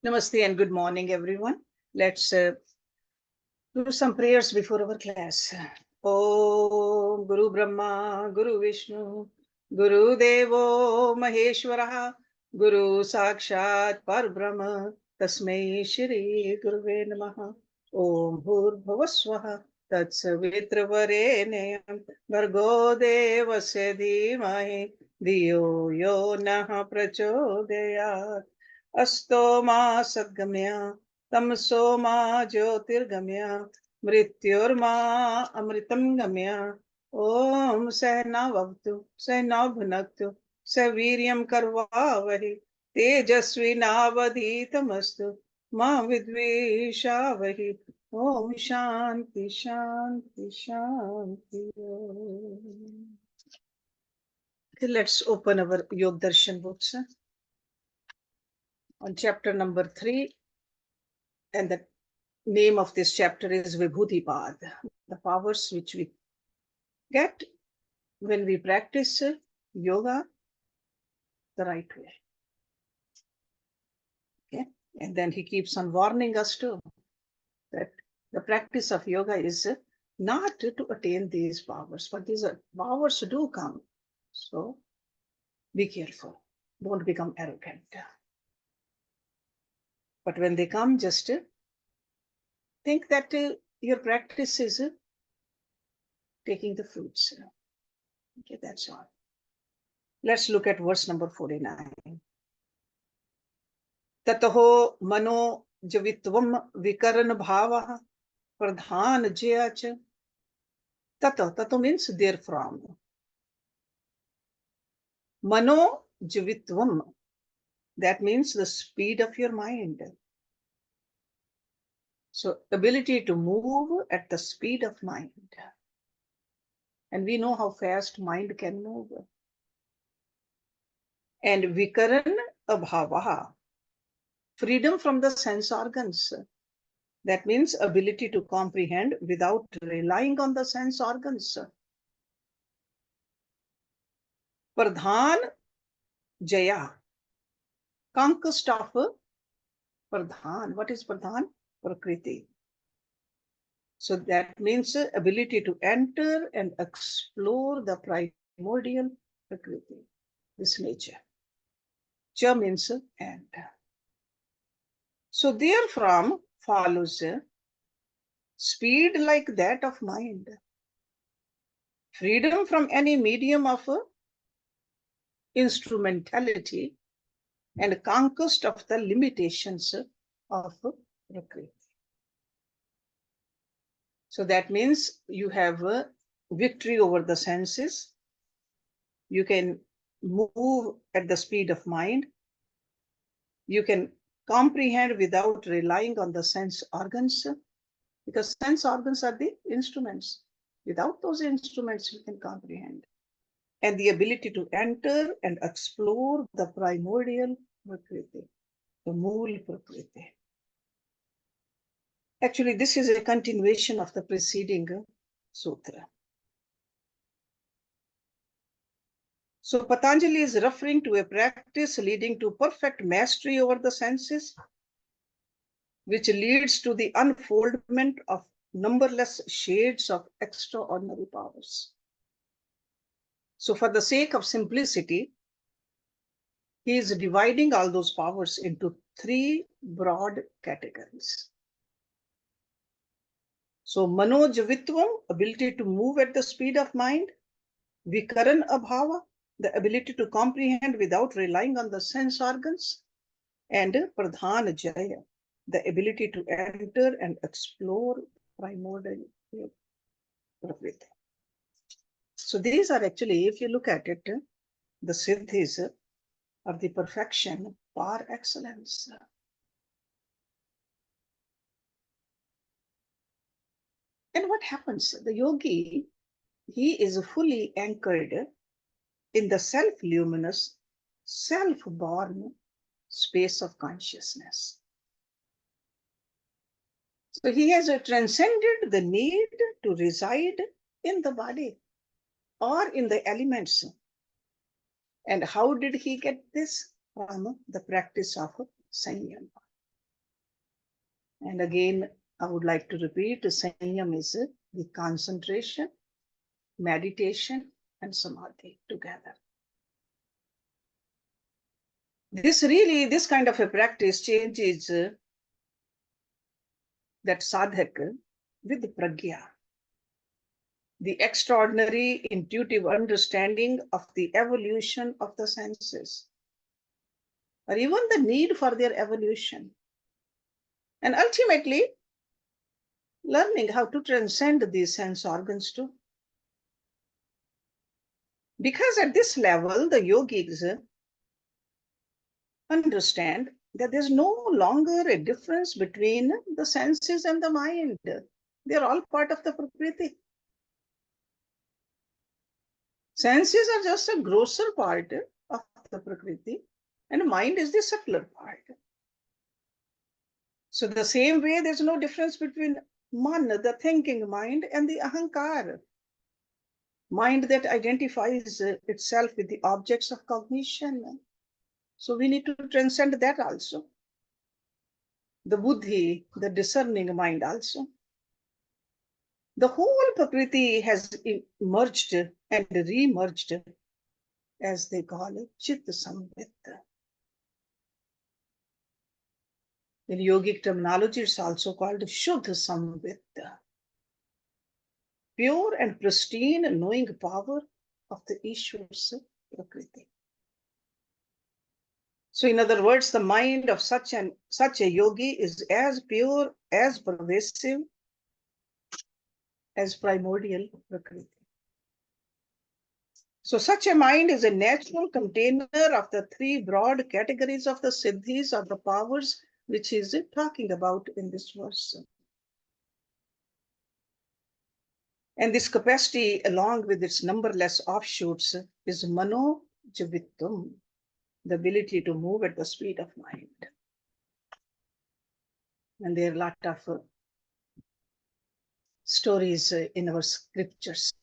Namaste and good morning, everyone. Let's do some prayers before our class. Om Guru Brahma, Guru Vishnu, Guru Devo Maheshwara, Guru Sakshat Parbrahma, Tasmai Shri Guruve Namaha. Om Bhurbhuvaswaha, Tatsavitravarinyam, Bhargo Devasya Dhimahi, Dhiyo Yo Naha Prachodayat. अस्तो मा सद्गम्य तमसो मा ज्योतिर्गम्य मृत्युर्मा अमृतं गम्य ओम सहनावतु सहनौ स वीर्यं करवावहै तेजस्विनावधीतमस्तु मा विद्विषावहै ओम शांति शांति शांति. Okay, let's open our Yog Darshan books on chapter number 3, and the name of this chapter is Vibhutipad, the powers which we get when we practice yoga the right way. Okay, and then he keeps on warning us too that the practice of yoga is not to attain these powers, but these powers do come. So be careful, don't become arrogant. But when they come, just think that your practice is taking the fruits. Okay, that's all. Let's look at verse number 49. Tataho manojavitvam vikarannabhavah pradhanajayashch. Tato means therefrom. Manojavitvam, that means the speed of your mind. So ability to move at the speed of mind. And we know how fast mind can move. And vikarannabhavah, freedom from the sense organs. That means ability to comprehend without relying on the sense organs. Pradhanajaya, conquest of Pradhan. What is Pradhan? Prakriti. So that means ability to enter and explore the primordial Prakriti, this nature. Cha means and. So therefrom follows speed like that of mind, freedom from any medium of instrumentality, and conquest of the limitations of Prakriti. So that means you have victory over the senses. You can move at the speed of mind. You can comprehend without relying on the sense organs, because sense organs are the instruments. Without those instruments, you can comprehend. And the ability to enter and explore the primordial Prakriti, the Mool Prakriti. Actually, this is a continuation of the preceding sutra. So Patanjali is referring to a practice leading to perfect mastery over the senses, which leads to the unfoldment of numberless shades of extraordinary powers. So for the sake of simplicity, he is dividing all those powers into 3 broad categories. So manojavitvam, ability to move at the speed of mind. Vikarannabhavah, the ability to comprehend without relying on the sense organs. And pradhanajaya, the ability to enter and explore primordial Prakriti. So these are actually, if you look at it, the siddhis of the perfection par excellence. And what happens? The yogi, he is fully anchored in the self-luminous, self-born space of consciousness. So he has transcended the need to reside in the body or in the elements. And how did he get this? From the practice of Samyama. And again, I would like to repeat, Samyam is the concentration, meditation, and samadhi together. This kind of a practice changes that sadhak with pragya, the extraordinary intuitive understanding of the evolution of the senses, or even the need for their evolution. And ultimately, learning how to transcend these sense organs too. Because at this level, the yogis understand that there's no longer a difference between the senses and the mind. They're all part of the Prakriti. Senses are just a grosser part of the Prakriti, and mind is the subtler part. So the same way, there's no difference between man, the thinking mind, and the ahankar, mind that identifies itself with the objects of cognition. So we need to transcend that also. The buddhi, the discerning mind also. The whole Prakriti has emerged and re-emerged, as they call it, Chit Samvit. In yogic terminology, it's also called Shuddha Samvit, pure and pristine knowing power of the Ishwar's Prakriti. So in other words, the mind of such a yogi is as pure, as pervasive as primordial Prakriti. So such a mind is a natural container of the three broad categories of the siddhis, or the powers, which he is talking about in this verse. And this capacity, along with its numberless offshoots, is manojavitvan, the ability to move at the speed of mind. And there are a lot of stories in our scriptures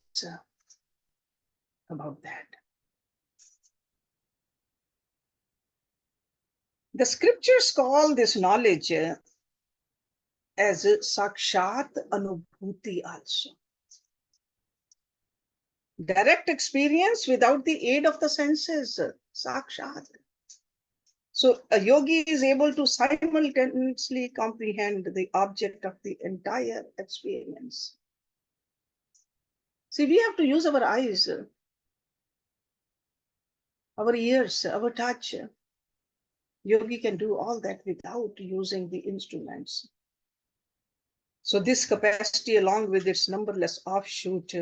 about that. The scriptures call this knowledge as sakshat anubhuti also. Direct experience without the aid of the senses, sakshat. So a yogi is able to simultaneously comprehend the object of the entire experience. See, we have to use our eyes, our ears, our touch. Yogi can do all that without using the instruments. So this capacity, along with its numberless offshoot,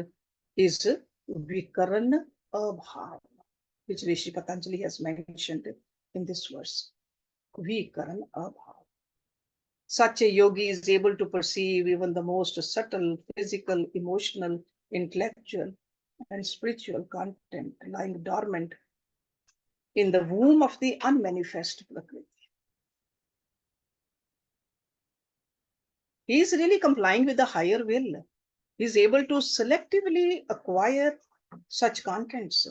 is vikarannabhavah, which Rishi Patanjali has mentioned in this verse. Vikarannabhavah. Such a yogi is able to perceive even the most subtle physical, emotional, intellectual, and spiritual content lying dormant in the womb of the unmanifest Prakriti. He is really complying with the higher will. He is able to selectively acquire such contents.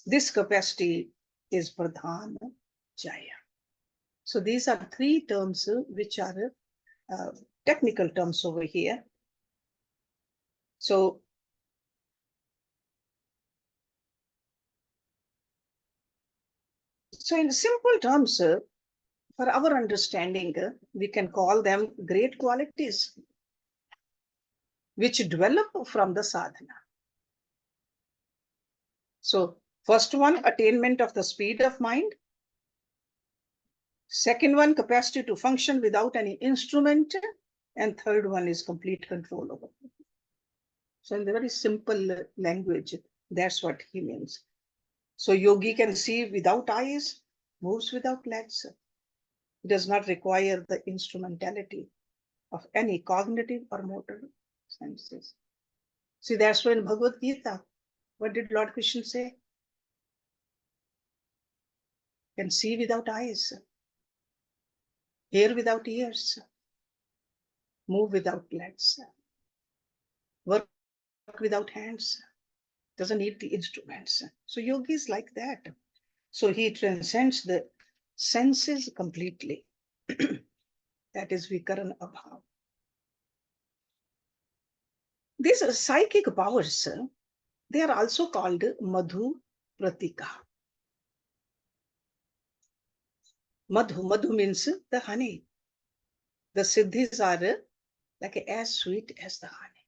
This capacity is pradhanajaya. So these are three terms which are technical terms over here. So in simple terms, for our understanding, we can call them great qualities which develop from the sadhana. So first one, attainment of the speed of mind. Second one, capacity to function without any instrument. And third one is complete control over it. So in the very simple language, that's what he means. So yogi can see without eyes, moves without legs. It does not require the instrumentality of any cognitive or motor senses. See, that's why in Bhagavad Gita, what did Lord Krishna say? Can see without eyes, hear without ears, move without legs, work without hands, doesn't need the instruments. So yogi is like that. So he transcends the senses completely. that is vikarannabhavah. These psychic powers, they are also called madhu pratika. Madhu means the honey. The siddhis are like as sweet as the honey.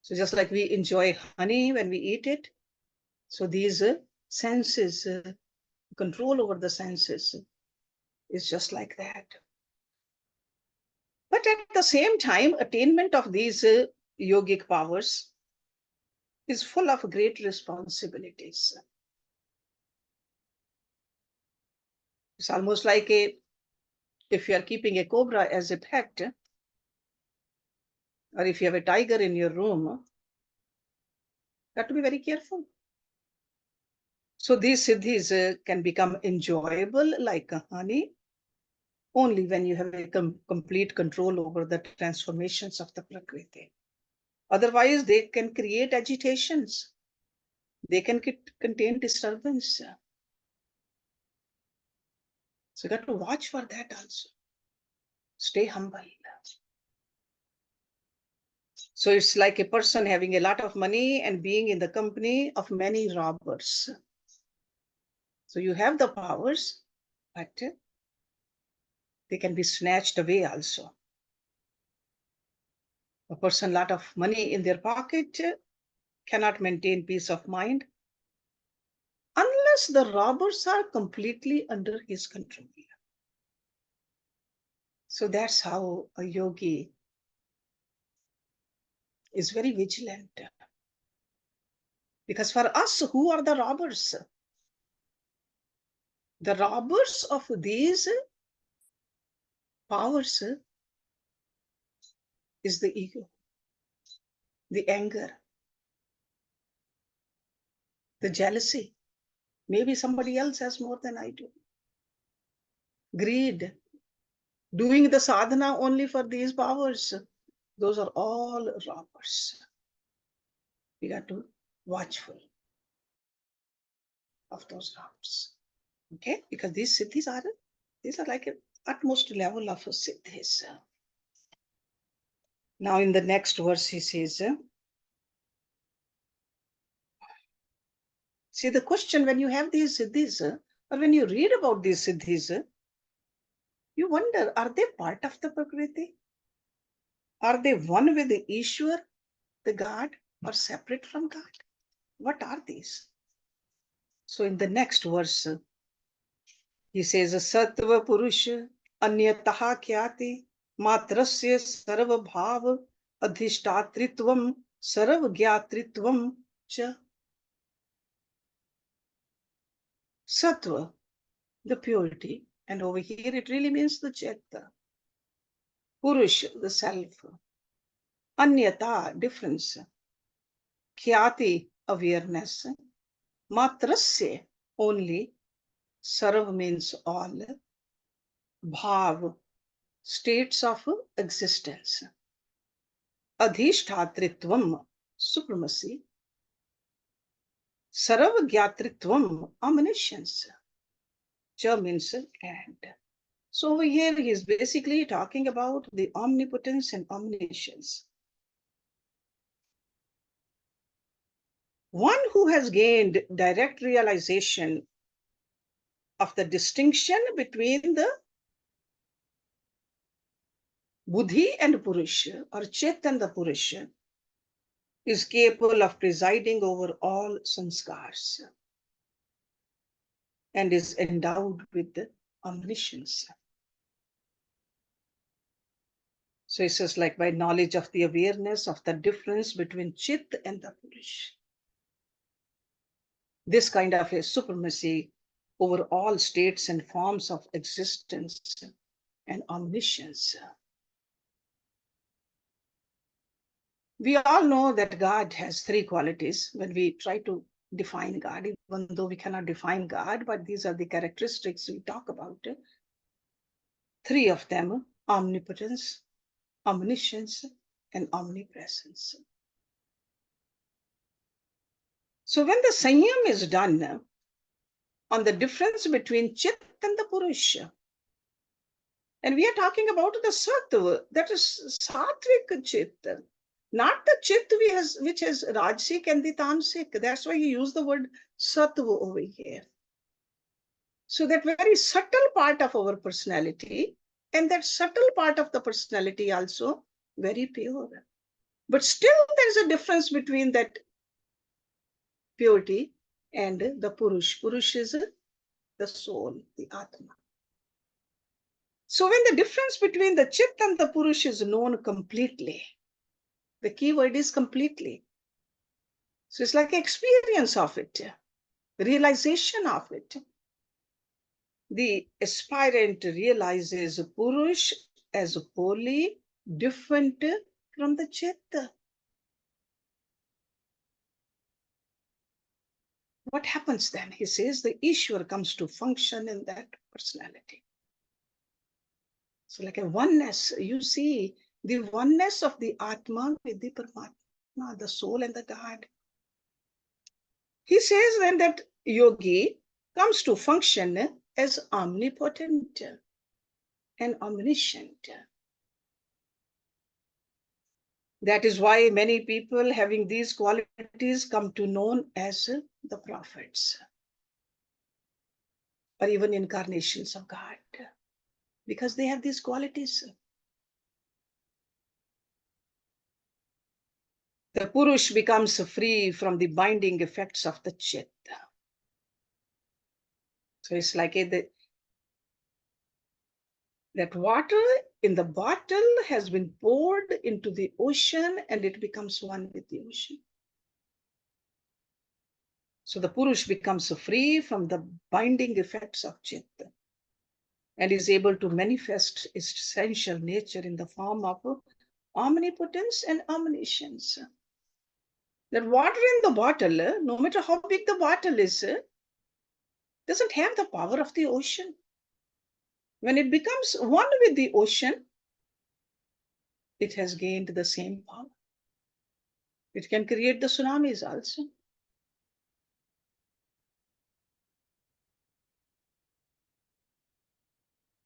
So just like we enjoy honey when we eat it, so these senses, control over the senses is just like that. But at the same time, attainment of these yogic powers is full of great responsibilities. It's almost like if you are keeping a cobra as a pet, or if you have a tiger in your room, you have to be very careful. So these siddhis can become enjoyable like honey only when you have a complete control over the transformations of the Prakriti. Otherwise, they can create agitations. They can contain disturbance. So you got to watch for that also. Stay humble. So it's like a person having a lot of money and being in the company of many robbers. So you have the powers, but they can be snatched away also. A person, lot of money in their pocket, cannot maintain peace of mind unless the robbers are completely under his control. So that's how a yogi is very vigilant. Because for us, who are the robbers? The robbers of these powers is the ego, the anger, the jealousy. Maybe somebody else has more than I do. Greed, doing the sadhana only for these powers. Those are all robbers. We got to watchful of those robbers. Okay, because these siddhis are like an utmost level of siddhis. Now in the next verse he says, see the question when you have these siddhis, or when you read about these siddhis, you wonder, are they part of the Prakriti? Are they one with the Ishwar, the God, or separate from God? What are these? So in the next verse, he says, sattvapurushanyatakhyatimatrasy sarvabhavadhishthatritvam sarvajnatritvam cha. Sattva, the purity, and over here it really means the Chaita. Purusha, the self. Anyata, difference. Khyati, awareness. Matrasya, only. Sarv means all. Bhav, states of existence. Adhishthatritvam, supremacy. Sarvajnatritvam, omniscience. Cha means and. So over here he is basically talking about the omnipotence and omniscience. One who has gained direct realization of the distinction between the Buddhi and Purusha, or Chit and the Purusha, is capable of presiding over all sanskars and is endowed with the omniscience. So it says like by knowledge of the awareness of the difference between Chit and the Purusha. This kind of a supremacy over all states and forms of existence and omniscience. We all know that God has three qualities. When we try to define God, even though we cannot define God, but these are the characteristics we talk about. Three of them: omnipotence, omniscience, and omnipresence. So when the Samyama is done on the difference between Chit and the Purusha, And we are talking about the sattva, that is sattvic chitta, not the chitta which has rajasic and the tamasic. That's why he used the word sattva over here. So that very subtle part of our personality, and that subtle part of the personality also very pure. But still there is a difference between that purity and the Purush. Purush is the soul, the Atma. So when the difference between the Chit and the Purush is known completely, the key word is completely. So it's like experience of it, realization of it. The aspirant realizes Purush as wholly different from the Chit. What happens then? He says the Ishwar comes to function in that personality. So like a oneness, you see the oneness of the Atma with the Paramatma, the soul and the God. He says then that Yogi comes to function as omnipotent and omniscient. That is why many people having these qualities come to known as the prophets or even incarnations of God, because they have these qualities. The Purush becomes free from the binding effects of the Chit. So it's like that water in the bottle has been poured into the ocean and it becomes one with the ocean. So the Purush becomes free from the binding effects of Chit and is able to manifest its essential nature in the form of omnipotence and omniscience. That water in the bottle, no matter how big the bottle is, doesn't have the power of the ocean. When it becomes one with the ocean, it has gained the same power. It can create the tsunamis also.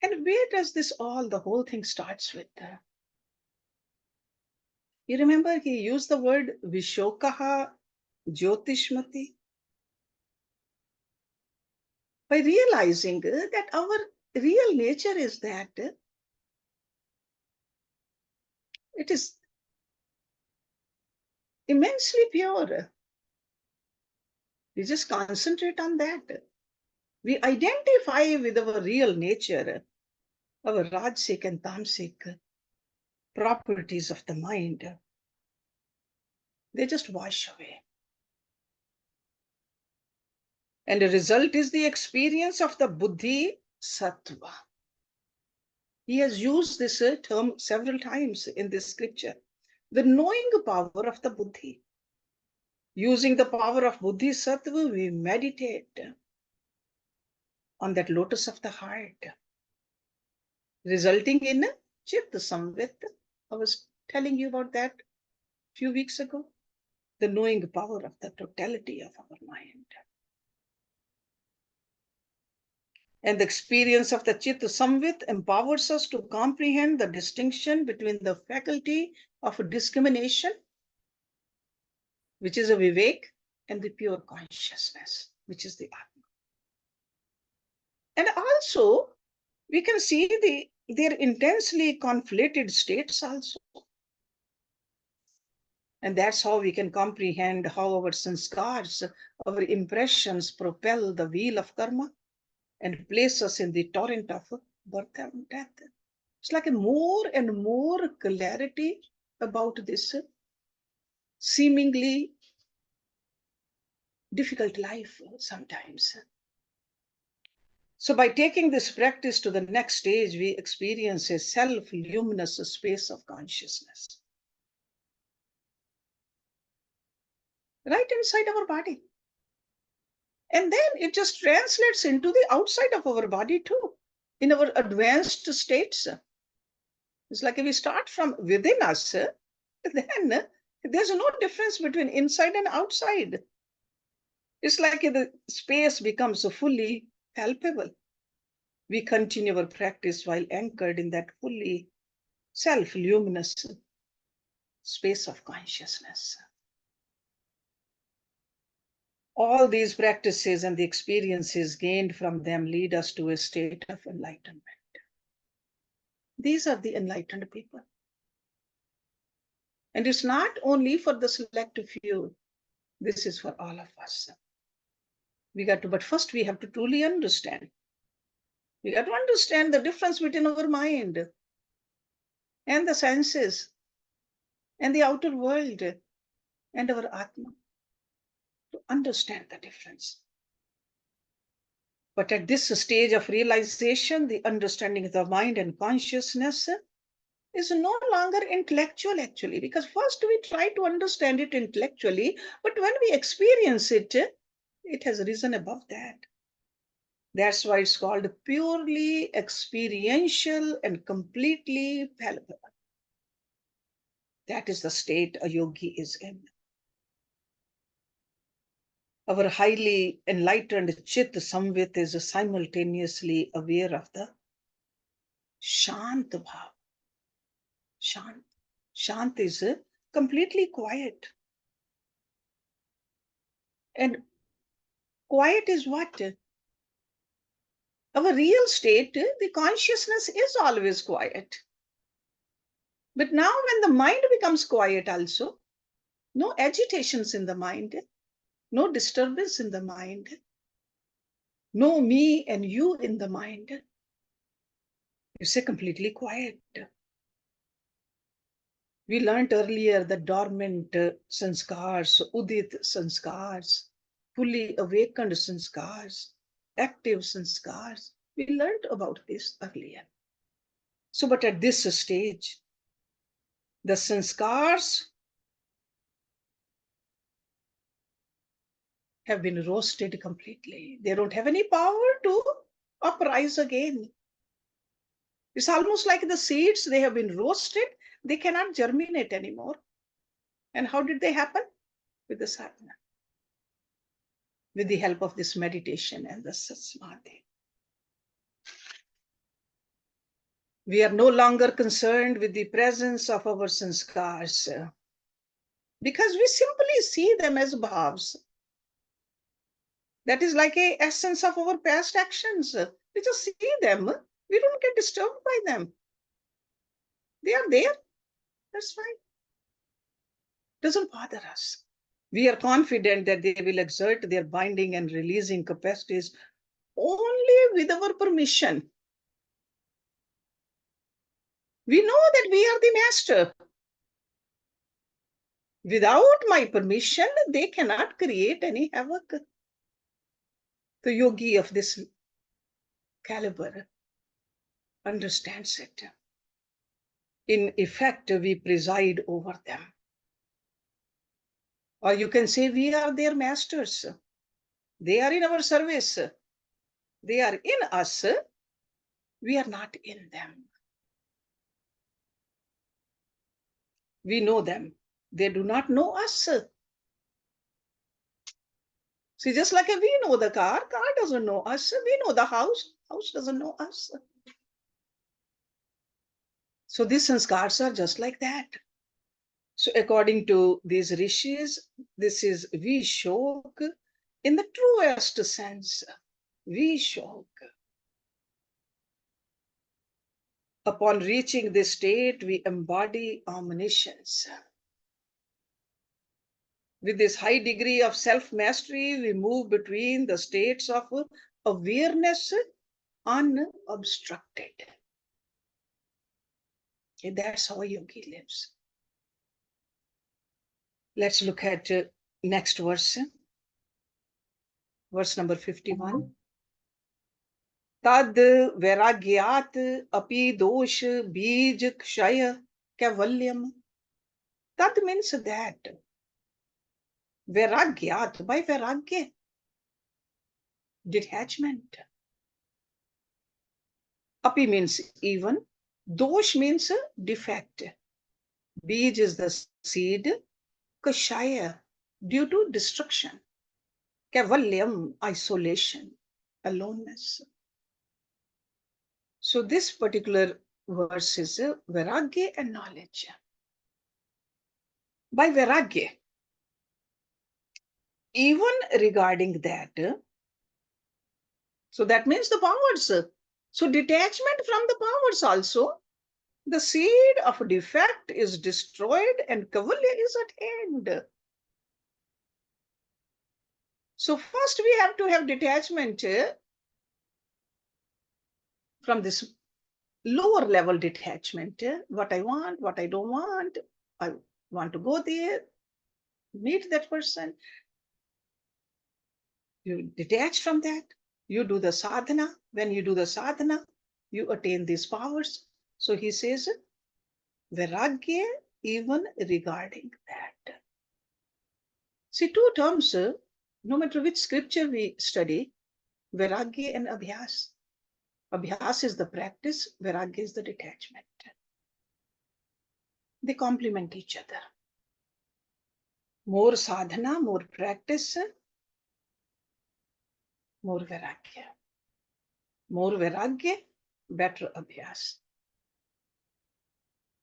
And where does this the whole thing starts with? You remember he used the word Vishokaha Jyotishmati. By realizing that our real nature is that it is immensely pure. We just concentrate on that. We identify with our real nature, our Rajasic and Tamasic properties of the mind. They just wash away. And the result is the experience of the Buddhi Sattva. He has used this term several times in this scripture. The knowing power of the Buddhi. Using the power of Buddhi Sattva, we meditate on that lotus of the heart, resulting in Chitta Samvit. I was telling you about that a few weeks ago. The knowing power of the totality of our mind. And the experience of the Chitta Samvit empowers us to comprehend the distinction between the faculty of discrimination, which is a vivek, and the pure consciousness, which is the Atma. And also, we can see their intensely conflated states also. And that's how we can comprehend how our sanskars, our impressions propel the wheel of karma and place us in the torrent of birth and death. It's like a more and more clarity about this seemingly difficult life sometimes. So by taking this practice to the next stage, we experience a self-luminous space of consciousness right inside our body. And then it just translates into the outside of our body too, in our advanced states. It's like if we start from within us, then there's no difference between inside and outside. It's like the space becomes fully palpable. we continue our practice while anchored in that fully self-luminous space of consciousness. All these practices and the experiences gained from them lead us to a state of enlightenment. These are the enlightened people. And it's not only for the select few, this is for all of us. But first we have to truly understand. We got to understand the difference between our mind and the senses and the outer world and our Atma, to understand the difference. But at this stage of realization, the understanding of the mind and consciousness is no longer intellectual, actually, because first we try to understand it intellectually, but when we experience it, it has risen above that. That's why it's called purely experiential and completely palpable. That is the state a yogi is in. Our highly enlightened Chit Samvit is simultaneously aware of the Shant Bhav. Shant. Shant is completely quiet. And quiet is what? Our real state, the consciousness is always quiet. But now when the mind becomes quiet also, no agitations in the mind, no disturbance in the mind, no me and you in the mind. You say completely quiet. We learned earlier the dormant sanskars, udit sanskars, fully awakened sanskars, active sanskars. We learned about this earlier. So, but at this stage, the sanskars have been roasted completely. They don't have any power to uprise again. It's almost like the seeds, they have been roasted, they cannot germinate anymore. And how did they happen? With the sadhana, with the help of this meditation and the samadhi. We are no longer concerned with the presence of our sanskars because we simply see them as bhavs. That is like a essence of our past actions. We just see them. We don't get disturbed by them. They are there. That's fine. Doesn't bother us. We are confident that they will exert their binding and releasing capacities only with our permission. We know that we are the master. Without my permission, they cannot create any havoc. The yogi of this caliber understands it. In effect, we preside over them. Or you can say we are their masters. They are in our service. They are in us. We are not in them. We know them. They do not know us. See, just like we know the car doesn't know us. We know the house doesn't know us. So these sanskars are just like that. So according to these rishis, this is Vishok in the truest sense. Vishok. Upon reaching this state, we embody omniscience. With this high degree of self-mastery, we move between the states of awareness unobstructed. Okay, that's how a yogi lives. Let's look at next verse. Verse number 51. Tad vairagyat api dosh bij kshaya kavalyam. Tad means that. Vairagyat, by vairagya, detachment. Api means even. Dosh means defect. Bij is the seed. Kashaya, due to destruction. Kavalyam, isolation, aloneness. So this particular verse is Vairagya and knowledge. By Vairagya, even regarding that, so that means the powers. So detachment from the powers also, the seed of defect is destroyed and Kavalya is attained. So first we have to have detachment from this lower level detachment. What I want, what I don't want. I want to go there, meet that person. You detach from that. You do the sadhana. When you do the sadhana, you attain these powers. So he says, Vairagya even regarding that. See, two terms, no matter which scripture we study, Vairagya and Abhyas. Abhyas is the practice, Vairagya is the detachment. They complement each other. More sadhana, more practice, more Vairagya. More Vairagya, better Abhyas.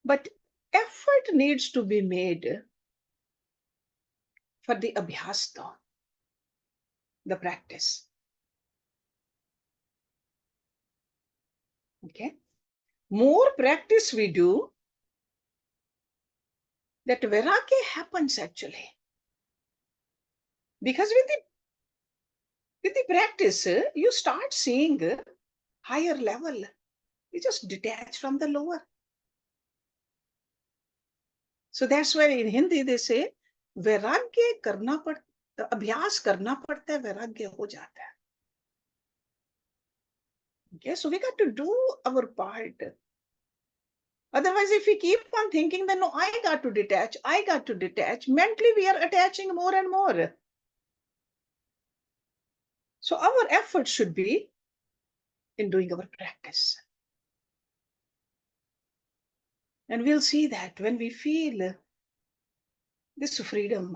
But effort needs to be made for the Abhyas though, the practice. Okay. More practice we do, that Vairagya happens actually. Because with the practice, you start seeing higher level. You just detach from the lower. So that's why in Hindi they say, Vairagya karna padta, abhyas karna padta hai, Vairagya ho jata hai. Okay, so we got to do our part. Otherwise, if we keep on thinking that no, I got to detach, mentally we are attaching more and more. So our effort should be in doing our practice. And we'll see that when we feel this freedom,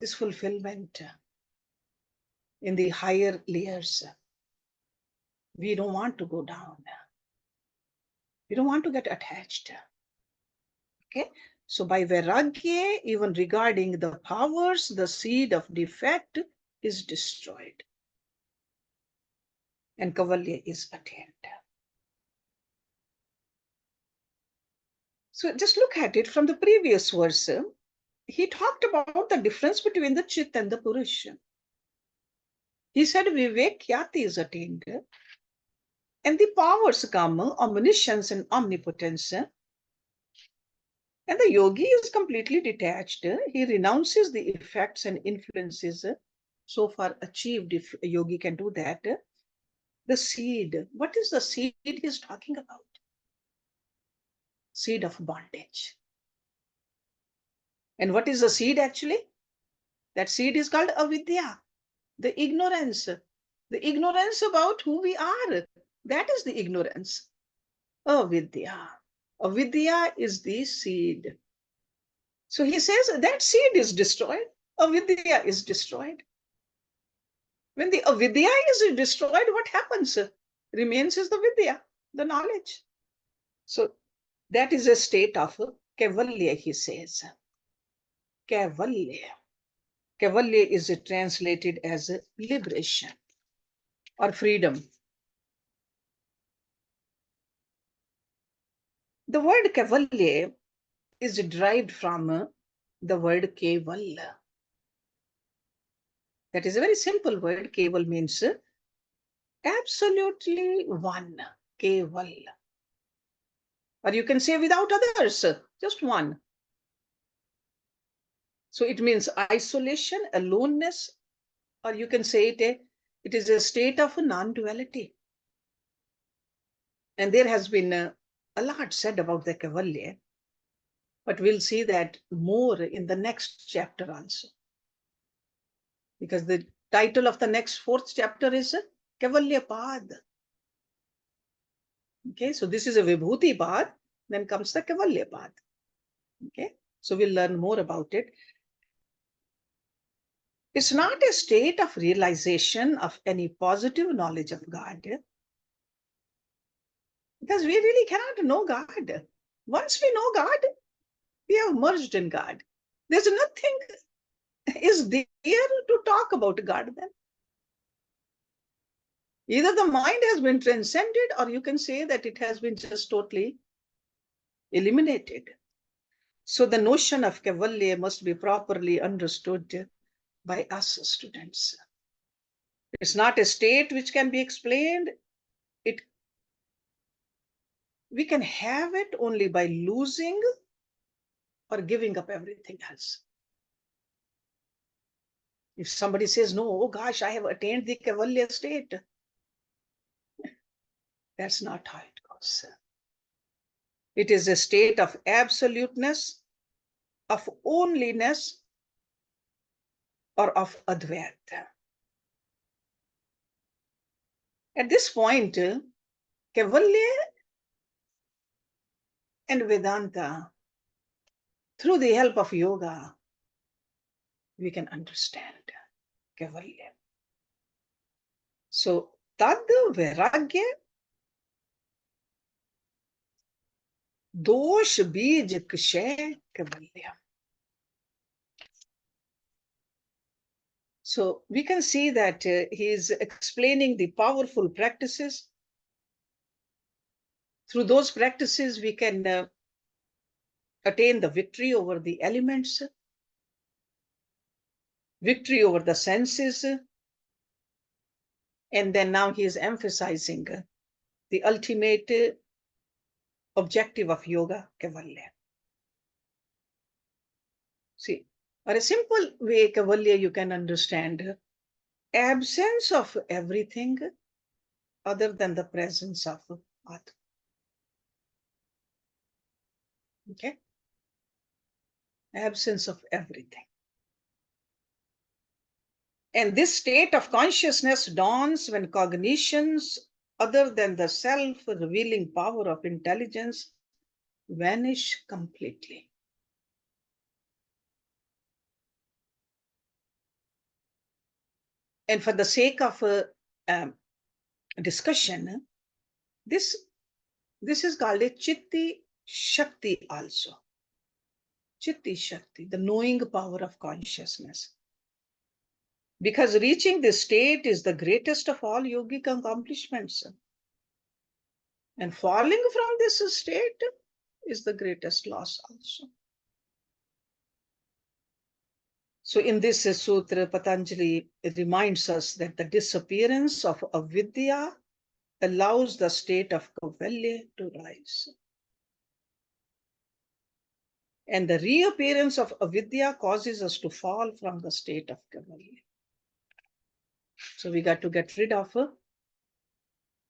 this fulfillment in the higher layers, we don't want to go down. We don't want to get attached. Okay, so by Vairagya, even regarding the powers, the seed of defect is destroyed and Kavalya is attained. So just look at it from the previous verse. He talked about the difference between the Chit and the Purusha. He said Vivekyati is attained and the powers come, omniscience and omnipotence. And the yogi is completely detached. He renounces the effects and influences so far achieved, if a yogi can do that. The seed, what is the seed he is talking about? Seed of bondage. And what is the seed actually? That seed is called avidya, the ignorance. The ignorance about who we are. That is the ignorance. Avidya. Avidya is the seed. So he says that seed is destroyed. Avidya is destroyed. When the avidya is destroyed, what happens? Remains is the vidya, the knowledge. So that is a state of Kevalya, he says. Kevalya. Kevalya is translated as liberation or freedom. The word Kevalya is derived from the word Keval. That is a very simple word. Keval means absolutely one. Keval. Or you can say without others, just one. So it means isolation, aloneness, or you can say it is a state of non-duality. And there has been a lot said about the Kevalya, but we'll see that more in the next chapter also. Because the title of the next fourth chapter is Kevalya Pad. Okay, so this is a Vibhuti Pad, then comes the Kevalya Pad. Okay, so we'll learn more about it. It's not a state of realization of any positive knowledge of God. Because we really cannot know God. Once we know God, we have merged in God. There's nothing is there to talk about God then. Either the mind has been transcended, or you can say that it has been just totally eliminated. So the notion of Kaivalya must be properly understood by us students. It's not a state which can be explained. We can have it only by losing or giving up everything else. If somebody says, no, oh gosh, I have attained the Kaivalya state, that's not how it goes. It is a state of absoluteness, of onlyness, or of Advaita. At this point, Kaivalya and Vedanta, through the help of yoga, we can understand Kaivalya. So, Tad Vairagya Dosh Bij Kshay Kaivalya. So we can see that he is explaining the powerful practices. Through those practices, we can attain the victory over the elements, victory over the senses. And then now he is emphasizing the ultimate objective of yoga, Kaivalya. See, or a simple way, Kaivalya, you can understand absence of everything other than the presence of Atma. Okay? Absence of everything. And this state of consciousness dawns when cognitions other than the self-revealing power of intelligence vanish completely. And for the sake of discussion, this is called a Chitti Shakti also. Chitti Shakti, the knowing power of consciousness. Because reaching this state is the greatest of all yogic accomplishments. And falling from this state is the greatest loss also. So in this sutra, Patanjali reminds us that the disappearance of avidya allows the state of Kaivalya to rise. And the reappearance of avidya causes us to fall from the state of Kaivalya. So we got to get rid of the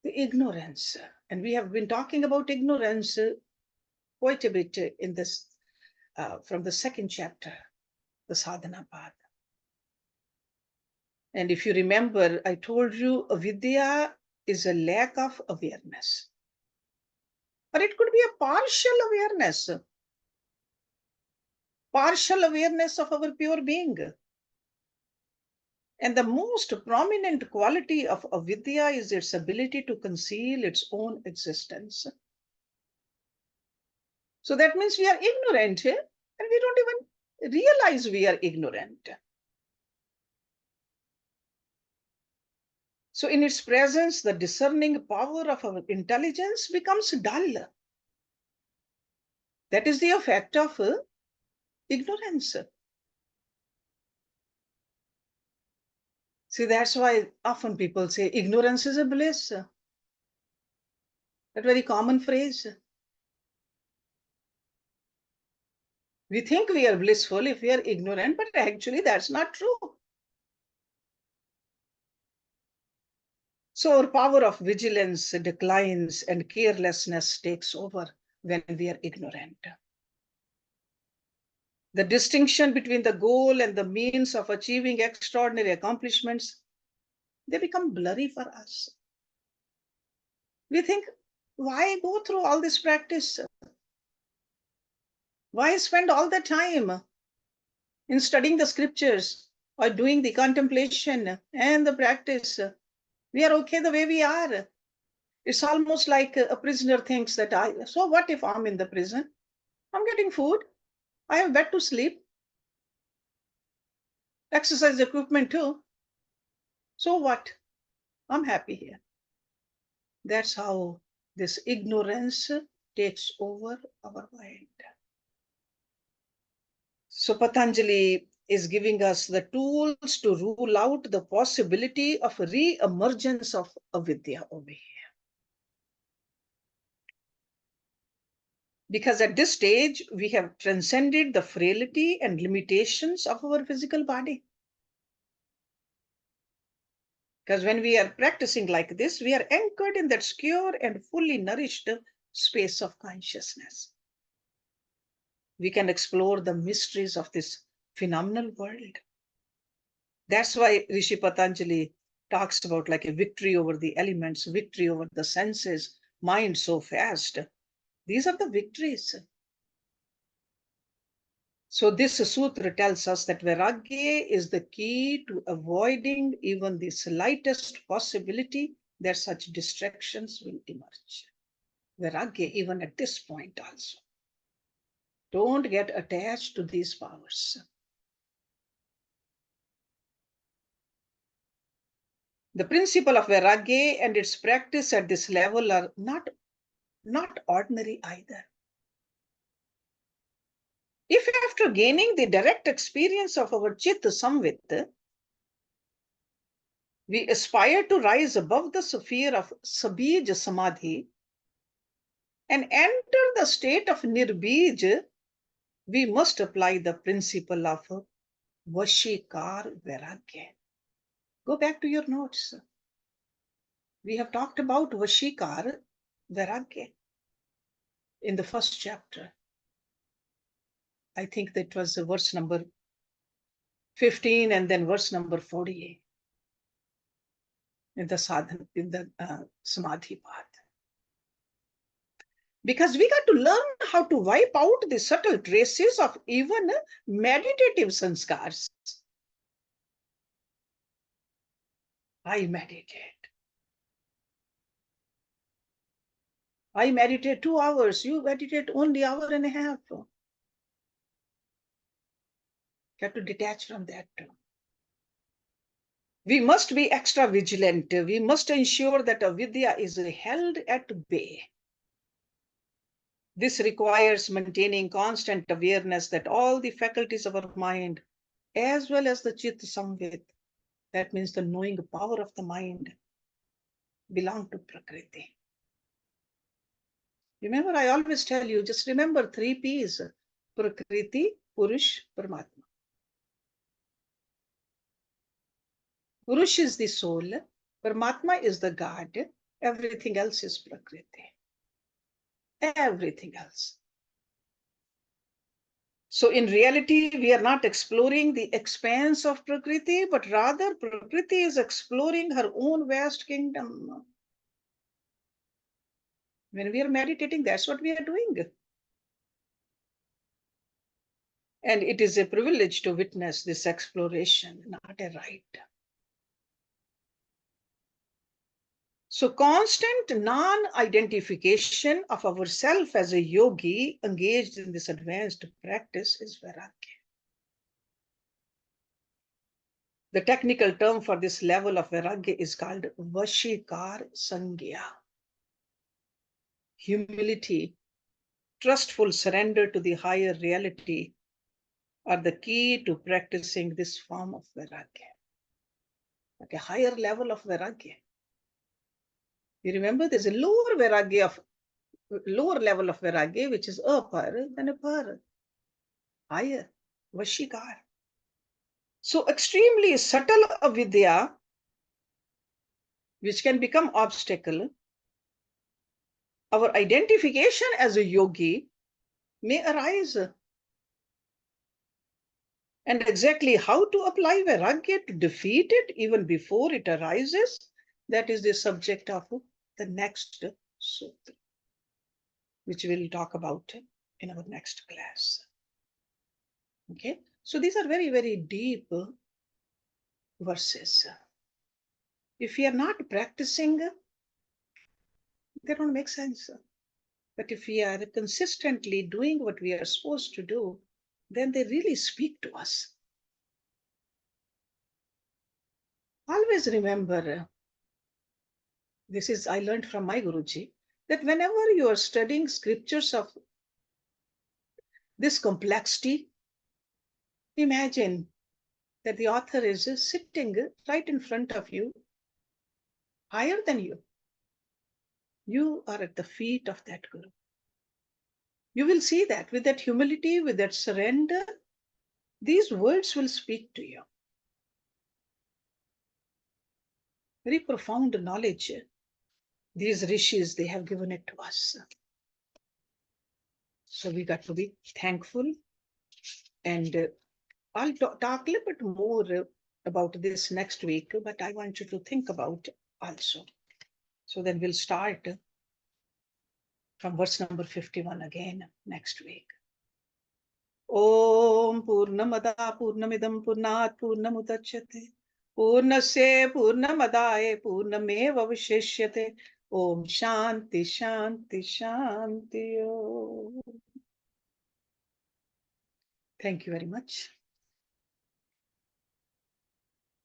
ignorance. And we have been talking about ignorance quite a bit in this, from the second chapter, the sadhana path. And if you remember, I told you avidya is a lack of awareness. But it could be a partial awareness of our pure being. And the most prominent quality of avidya is its ability to conceal its own existence. So that means we are ignorant, and we don't even realize we are ignorant. So in its presence, the discerning power of our intelligence becomes dull. That is the effect of ignorance. See, that's why often people say ignorance is a bliss. That very common phrase. We think we are blissful if we are ignorant, but actually that's not true. So our power of vigilance declines and carelessness takes over when we are ignorant. The distinction between the goal and the means of achieving extraordinary accomplishments, they become blurry for us. We think, why go through all this practice? Why spend all the time in studying the scriptures or doing the contemplation and the practice? We are okay the way we are. It's almost like a prisoner thinks that so what if I'm in the prison? I'm getting food. I have bed to sleep. Exercise equipment too. So what? I'm happy here. That's how this ignorance takes over our mind. So Patanjali is giving us the tools to rule out the possibility of re-emergence of avidya over here. Because at this stage, we have transcended the frailty and limitations of our physical body. Because when we are practicing like this, we are anchored in that secure and fully nourished space of consciousness. We can explore the mysteries of this phenomenal world. That's why Rishi Patanjali talks about like a victory over the elements, victory over the senses, mind so fast. These are the victories. So this sutra tells us that vairagya is the key to avoiding even the slightest possibility that such distractions will emerge. Vairagya even at this point also. Don't get attached to these powers. The principle of vairagya and its practice at this level are not ordinary either. If after gaining the direct experience of our chitta samvit, we aspire to rise above the sphere of sabij samadhi and enter the state of nirbij, we must apply the principle of vashikar vairagya. Go back to your notes. We have talked about vashikar vairagya in the first chapter. I think that was verse number 15 and then verse number 48 in the sadhana, in the samadhi path. Because we got to learn how to wipe out the subtle traces of even meditative sanskars. I meditate. I meditate 2 hours. You meditate only hour and a half. You have to detach from that too. We must be extra vigilant. We must ensure that avidya is held at bay. This requires maintaining constant awareness that all the faculties of our mind, as well as the chitta samvit, that means the knowing power of the mind, belong to Prakriti. Remember, I always tell you, just remember 3 P's, Prakriti, Purush, Paramatma. Purush is the soul, Paramatma is the God, everything else is Prakriti. Everything else. So in reality, we are not exploring the expanse of Prakriti, but rather Prakriti is exploring her own vast kingdom. When we are meditating, that's what we are doing. And it is a privilege to witness this exploration, not a right. So constant non-identification of ourself as a yogi engaged in this advanced practice is vairagya. The technical term for this level of vairagya is called vashikar sangya. Humility, trustful surrender to the higher reality are the key to practicing this form of vairagya. Like a higher level of vairagya. You remember there's a lower level of vairagya, which is apar, then apar. Higher, vashikar. So extremely subtle avidya, which can become obstacle, our identification as a yogi may arise. And exactly how to apply vairagya to defeat it even before it arises, that is the subject of the next sutra, which we'll talk about in our next class. Okay, so these are very, very deep verses. If we are not practicing They don't make sense. But if we are consistently doing what we are supposed to do, then they really speak to us. Always remember, this is I learned from my Guruji, that whenever you are studying scriptures of this complexity, imagine that the author is sitting right in front of you, higher than you. You are at the feet of that Guru. You will see that with that humility, with that surrender, these words will speak to you. Very profound knowledge. These rishis, they have given it to us. So we got to be thankful. And I'll talk a little bit more about this next week, but I want you to think about also. So then we'll start from verse number 51 again next week. Om Purnamada Purnamidam Purnat Purnamudachyate Purnasya Purnamadaye Purnameva Vishishyate. Om Shanti Shanti Shanti. Thank you very much.